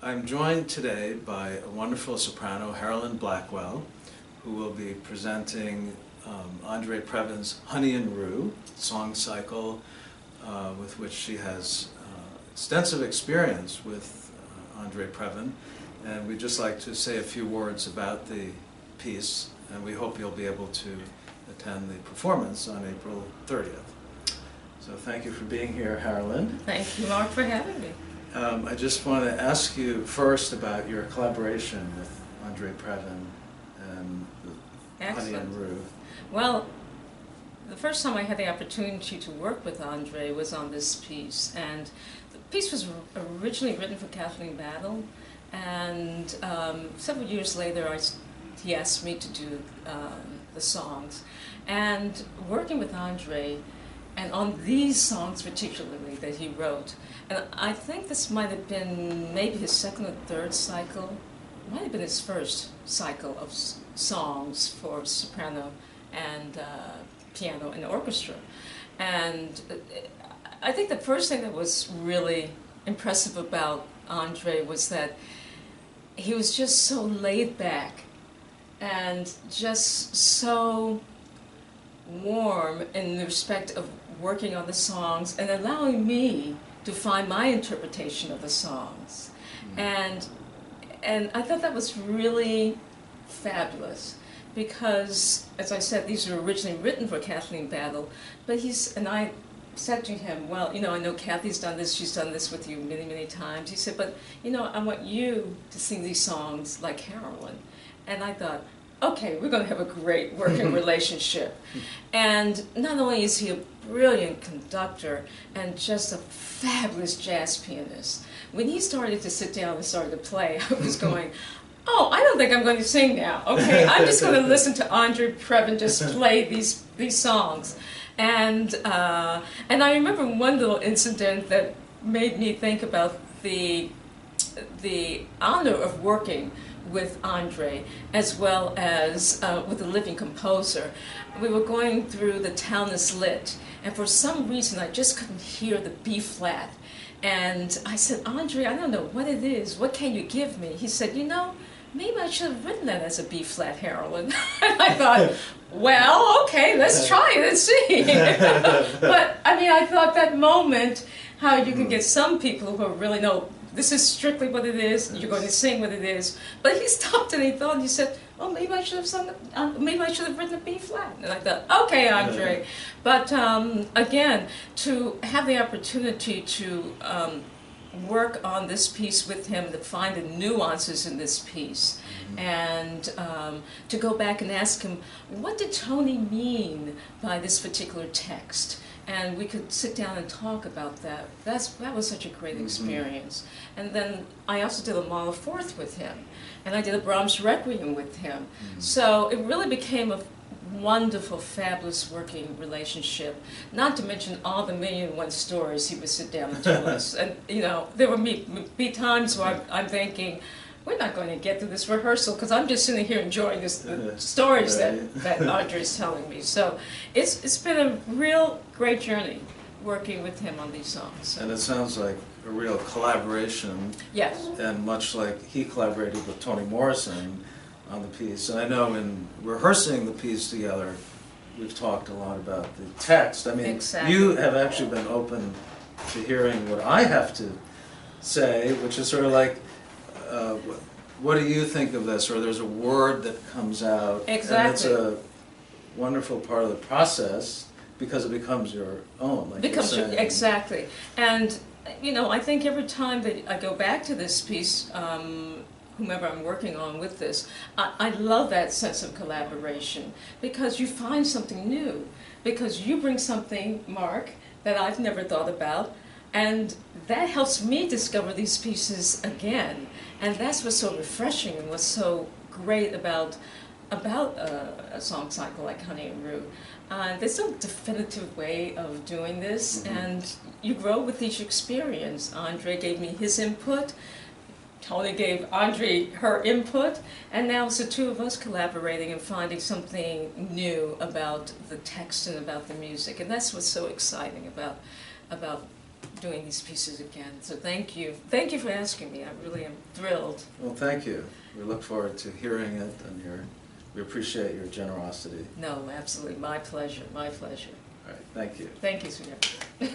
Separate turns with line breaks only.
I'm joined today by a wonderful soprano, Harolyn Blackwell, who will be presenting André Previn's Honey and Rue song cycle, with which she has extensive experience with André Previn. And we'd just like to say a few words about the piece, and we hope you'll be able to attend the performance on April 30th. So thank you for being here, Harolyn.
Thank you, Mark, for having me.
I just want to ask you first about your collaboration with André Previn and Honey and Rue.
Well, the first time I had the opportunity to work with André was on this piece, and the piece was originally written for Kathleen Battle, and several years later he asked me to do the songs. And working with André, and on these songs particularly that he wrote, and I think this might have been maybe his second or third cycle, it might have been his first cycle of songs for soprano and piano and orchestra. And I think the first thing that was really impressive about André was that he was just so laid back and just so warm in the respect of working on the songs and allowing me to find my interpretation of the songs. And I thought that was really fabulous because, as I said, these were originally written for Kathleen Battle, but I said to him, well, you know, I know Kathy's done this, she's done this with you many, many times. He said, but, you know, I want you to sing these songs like Harolyn. And I thought, okay, we're going to have a great working relationship. And not only is he a brilliant conductor and just a fabulous jazz pianist, when he started to sit down and started to play, I was going, oh, I don't think I'm going to sing now. Okay, I'm just going to listen to André Previn just play these songs. And I remember one little incident that made me think about the honor of working with André, as well as with a living composer. We were going through The Town Is Lit, and for some reason I just couldn't hear the B flat. And I said, André, I don't know what it is. What can you give me? He said, you know, maybe I should have written that as a B flat, Harolyn. And I thought, well, okay, let's try it and see. But I mean, I thought that moment, how you can get some people who really know this is strictly what it is, you're going to sing what it is. But he stopped and he thought, and he said, oh, maybe I should have sung, maybe I should have written a B flat. And I thought, okay, André. But again, to have the opportunity to work on this piece with him, to find the nuances in this piece, and to go back and ask him, what did Tony mean by this particular text? And we could sit down and talk about that. That was such a great experience. And then I also did a Mahler Fourth with him, and I did a Brahms Requiem with him. So it really became a wonderful, fabulous working relationship. Not to mention all the million and one stories he would sit down and tell us. And you know, there would be times where I'm thinking, we're not going to get through this rehearsal because I'm just sitting here enjoying the stories that André is telling me. So it's been a real great journey working with him on these songs.
And it sounds like a real collaboration.
Yes.
And much like he collaborated with Toni Morrison on the piece. And I know in rehearsing the piece together, we've talked a lot about the text. I mean,
exactly.
You have actually been open to hearing what I have to say, which is sort of like, what do you think of this? Or there's a word that comes out,
exactly.
And it's a wonderful part of the process because it becomes your own. Like
exactly. And you know, I think every time that I go back to this piece, whomever I'm working on with this, I love that sense of collaboration because you find something new, because you bring something, Mark, that I've never thought about. And that helps me discover these pieces again. And that's what's so refreshing and what's so great about a song cycle like Honey and Rue. There's no definitive way of doing this, and you grow with each experience. André gave me his input, Tony gave André her input, and now it's the two of us collaborating and finding something new about the text and about the music. And that's what's so exciting about doing these pieces again. So thank you. Thank you for asking me. I really am thrilled.
Well, thank you. We look forward to hearing it, and we appreciate your generosity.
No, absolutely. My pleasure. My pleasure.
All right, thank you.
Thank you, sweetheart.